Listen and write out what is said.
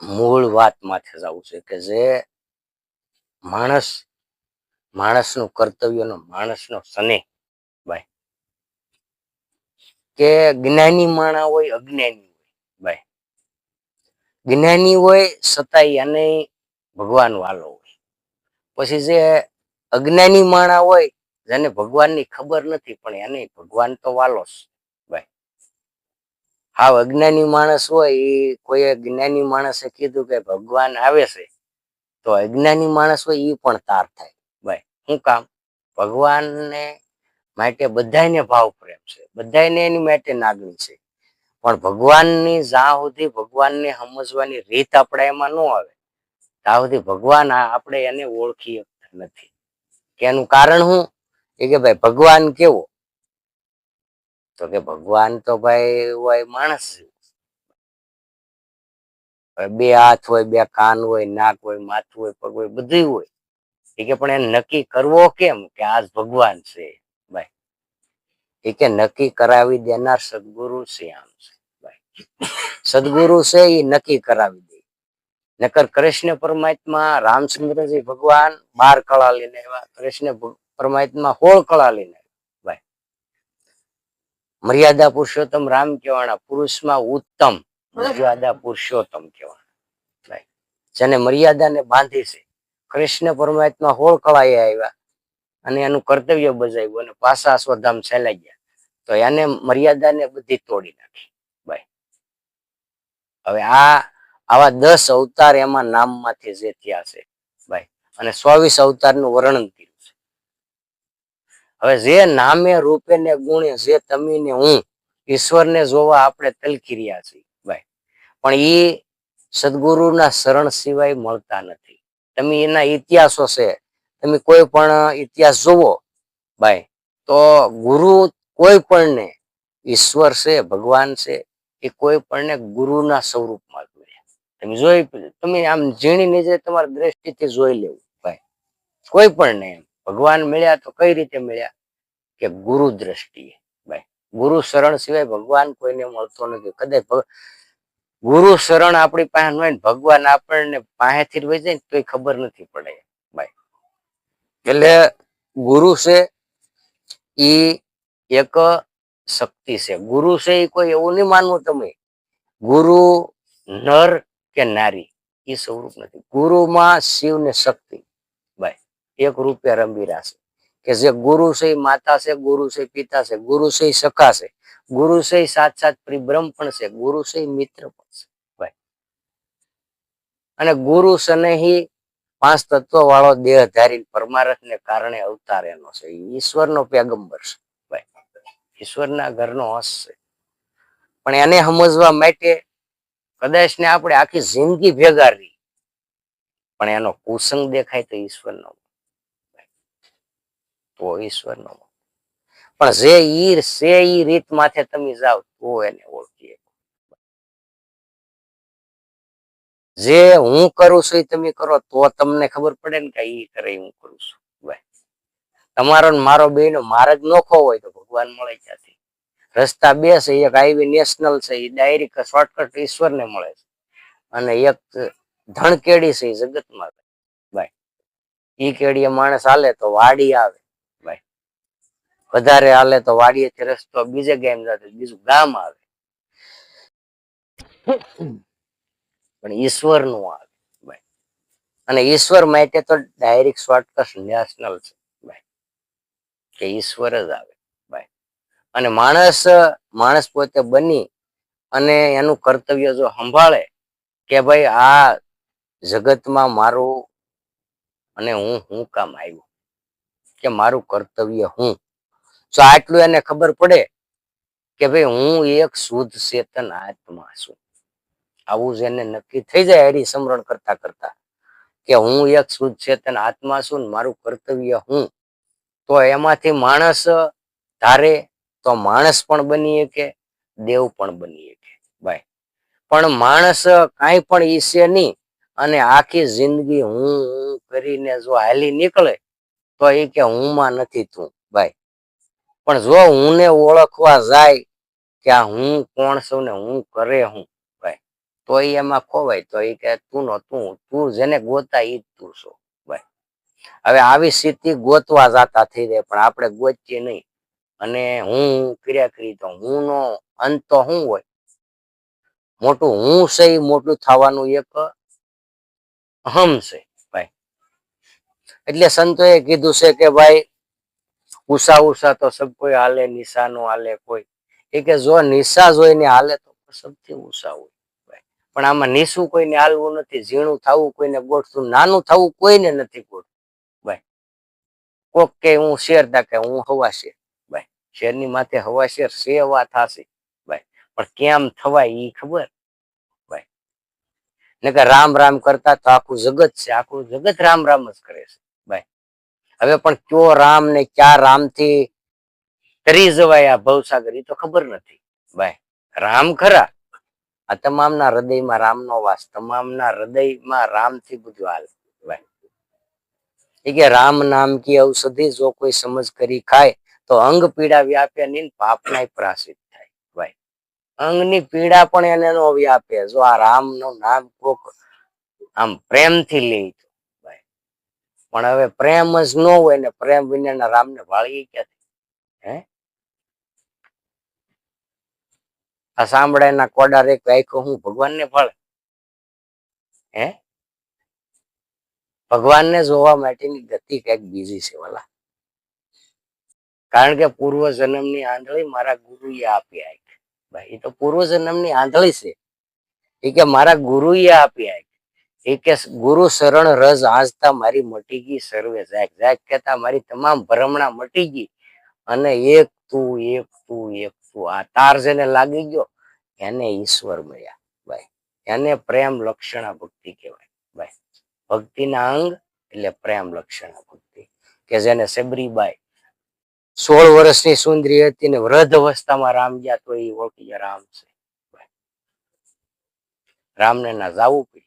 મૂળ વાત માથે જવું છે કે જે માણસનું કર્તવ્યનો માણસનો સ્નેહ ભાઈ, કે જ્ઞાની માણા હોય અજ્ઞાની હોય ભાઈ, જ્ઞાની હોય છતાંય એને ભગવાન વાલો હોય, પછી જે અજ્ઞાની માણા હોય જેને ભગવાનની ખબર નથી પણ એને ભગવાન તો વાલો જ ભાઈ. હાવ અજ્ઞાની માણસ હોય એ કોઈ જ્ઞાની માણસે કીધું કે ભગવાન આવે છે તો અજ્ઞાની માણસ હોય એ પણ તાર થાય ભાઈ. શું કામ? ભગવાનને માટે બધાને ભાવ પ્રેમ છે, બધાને એની માટે લાગણી છે, પણ ભગવાનની જ્યાં સુધી ભગવાનને સમજવાની રીત આપણે એમાં ન આવે ત્યાં સુધી ભગવાન આપણે એને ઓળખી શકતા નથી. કે એનું કારણ શું? એ કે ભાઈ ભગવાન કેવો? તો કે ભગવાન તો ભાઈ હોય માણસ, બે હાથ હોય, બે કાન હોય, નાક હોય, માથું હોય, પગ હોય, બધું હોય. એ કે પણ એને નક્કી કરવો કેમ કે આજ ભગવાન છે ભાઈ? એ કે નક્કી કરાવી દેનાર સદગુરુ છે આમ છે ભાઈ. સદગુરુ છે એ નક્કી કરાવી દે. નકર કૃષ્ણ પરમાત્મા રામચંદ્રજી ભગવાન 12 કળા લઈને આવ્યા, કૃષ્ણ પરમાત્મા 16 કળા લઈને ભાઈ. મર્યાદા પુરુષોત્તમ રામ કહેવાના, પુરુષમાં ઉત્તમ મર્યાદા પુરુષોત્તમ કહેવાના ભાઈ, જેને મર્યાદાને બાંધી છે. કૃષ્ણ પરમાત્મા 16 કળાએ આવ્યા અને એનું કર્તવ્ય બજાવ્યું અને પાછા અશ્વત્થામ ચાલ્યા ગયા, તો એને મર્યાદાને બધી તોડી નાખી ભાઈ. હવે આવા 10 અવતાર એમાં નામમાંથી જે થયા છે ભાઈ, અને 24 અવતારનું વર્ણન કર્યું છે. હવે જે નામે રૂપે ને ગુણે જે તમે ને હું ઈશ્વરને જોવા આપણે તલકી રહ્યા છીએ ભાઈ, પણ એ સદગુરુના શરણ સિવાય મળતા નથી. તમે એના ઇતિહાસો છે, તમે કોઈ પણ ઇતિહાસ જોવો ભાઈ, તો ગુરુ કોઈ પણને ઈશ્વર છે, ભગવાન છે, એ કોઈ પણને ગુરુના સ્વરૂપમાં મળ્યા. તમે જોઈ, તમે આમ ઝીણી નીચે તમારી દ્રષ્ટિથી જોઈ લેવું ભાઈ, કોઈ પણ ને ભગવાન મળ્યા તો કઈ રીતે મળ્યા? કે ગુરુ દ્રષ્ટિએ ભાઈ. ગુરુ શરણ સિવાય ભગવાન કોઈને મળતો નથી. કદાચ ગુરુ શરણ આપણી પાસે હોય ને ભગવાન આપણને પાસેથી વહી જાય ને તો ખબર નથી પડે ભાઈ. એટલે ગુરુ છે એ એક શક્તિ છે. ગુરુ છે એ કોઈ એવું નહીં માનવું તમે ગુરુ નર કે નારી એ સ્વરૂપ નથી. ગુરુમાં શિવ ને શક્તિ ભાઈ એક રૂપે રમી છે. કે જે ગુરુ છે માતા છે, ગુરુ છે પિતા છે, ગુરુ છે સખા છે, ગુરુ છે સાક્ષાત પરિબ્રહ્મ પણ છે, ગુરુ છે મિત્ર પણ છે ભાઈ. અને ગુરુ સ્નેહી 5 તત્વ વાળો દેહ ધારી પરમાર્થને કારણે અવતાર એનો છે. ઈશ્વરનો પેગંબર છે ભાઈ, ઈશ્વરના ઘરનો હંસ છે. પણ એને સમજવા માટે કદાચ ને આપણે આખી જિંદગી ભેગા રહી, પણ એનો કુસંગ દેખાય તો ઈશ્વરનો, તો ઈશ્વરનો. પણ જે ઈ છે ઈ રીત માથે તમે જાઓ તો એને ઓળખીએ. જે હું કરું છું એ તમે કરો તો તમને ખબર પડે ને કે ઈ કરે હું કરું છું ભાઈ. તમારો ને મારો બેયનો માર્ગ નોખો હોય તો ભગવાન મળે ક્યાંથી? રસ્તા બે છે, એક હાઈવે નેશનલ છે એ ડાયરેક્ટ શોર્ટકટ ઈશ્વરને મળે છે, અને એક ધણકેડી છે એ જગતમાં ભાઈ. ઈ કેડીએ માણસ હાલે તો વાડી આવે ભાઈ, વધારે હાલે તો વાડીએથી રસ્તો બીજે ગામ જતો બીજું ગામ આવે, પણ ઈશ્વર નું આવે ભાઈ. અને ઈશ્વર માટે તો ડાયરેક્ટ શોર્ટકટ નેશનલ છે ભાઈ, કે ઈશ્વર જ આવે ભાઈ. અને માણસ પોતે બની અને એનું કર્તવ્ય જો સંભાળે કે ભાઈ આ જગતમાં મારું અને હું કામ આવ્યો, કે મારું કર્તવ્ય હું, જો આટલું એને ખબર પડે કે ભાઈ હું એક શુદ્ધ ચેતન આત્મા છું, આવું જ એને નક્કી થઈ જાય હરિસ્મરણ કરતા કરતા કે હું એક શુદ્ધ ચેતન આત્મા છું ને મારું કર્તવ્ય હું, તો એમાંથી માણસ ધારે તો માણસ પણ બની શકે, દેવ પણ બની શકે ભાઈ. પણ માણસ કાંઈ પણ ઈચ્છે નહીં અને આખી જિંદગી હું કરીને જો હાલી નીકળે તો એ કે હું માં નથી તું ભાઈ. પણ જો હું ને ઓળખવા જાય કે આ હું કોણ છું ને હું કરે હું ભાઈ, તો એમાં ખોવાય. તો એ કે તું જેને ગોતા ઈ જ તું છો ભાઈ. હવે આવી સ્થિતિ ગોતવા જાતા થઈ જાય, પણ આપણે ગોતીએ નહીં. અને હું ક્રિયા કરી તો હું નો અંત તો શું હોય? મોટું હું છે એ મોટું થવાનું એક અહમ છે ભાઈ. એટલે સંતોએ કીધું છે કે ભાઈ ઉષા ઉષા તો સબ કોઈ હાલે, નિશા નો હાલે કોઈ. એ કે જો નિશા જોઈને હાલે તો સૌથી ઉષા હોય ભાઈ. પણ આમાં નિશું કોઈને હાલવું નથી, ઝીણું થવું કોઈને ગોઠતું, નાનું થવું કોઈને નથી ગોઠતું ભાઈ. કોક કે હું શેર તા કે હું હવા શેર ભાઈ. શેરની માથે હવા શેર સેવા થશે ભાઈ, પણ કેમ થવાય ઈ ખબર ભાઈ. ને કે રામ રામ કરતા તો આખું જગત છે, આખું જગત રામ રામ જ કરે છે ભાઈ. હવે પણ કયો રામ ને ક્યાં રામ થી તરી જવાય આ ભવસાગર એ તો ખબર નથી ભાઈ. રામ ખરા, આ તમામના હૃદયમાં રામનો વાસ, તમામના હૃદયમાં રામથી બધું હાલ ભાઈ. એ કે રામ નામ કી ઔષધિ જો કોઈ સમજ કરી ખાય તો અંગ પીડા વ્યાપે નહીં, પાપનાય પ્રાસિત થાય ભાઈ. અંગની પીડા પણ એને નો વ્યાપે જો આ રામ નું નામ કોક આમ પ્રેમથી લે ભાઈ. પણ હવે પ્રેમ જ ન હોય ને પ્રેમ વિનાના રામને વાળીએ ક્યાંથી? હે આ સાંભળાના કોડા રે આખો હું ભગવાનને ફળે? હે ભગવાનને જોવા માટેની ગતિ કઈક બીજી છે વાલા. કારણ કે પૂર્વ જન્મની આંધળી મારા ગુરુએ આપી આવી ભાઈ. એ તો પૂર્વ જન્મની આંધળી છે. એ કે મારા ગુરુએ આપી આવી. એ કે ગુરુ શરણ રજ આંચતા મારી મટી ગઈ સર્વે જાગ જાગ કહેતા મારી તમામ ભ્રમણા મટી ગઈ. અને એક તું એક તું એક તું આ તાર જેને લાગી ગયો એને ઈશ્વર મળ્યા ભાઈ. એને પ્રેમ લક્ષણા ભક્તિ કહેવાય ભાઈ. ભક્તિના અંગ એટલે પ્રેમ લક્ષણા ભક્તિ. કે જેને સબરીબાઈ 16 વર્ષની સુંદરી હતી ને વૃદ્ધ અવસ્થામાં રામ ગયા તો એ ઓળખી રામ છે. રામને ના જાવું પડ્યું.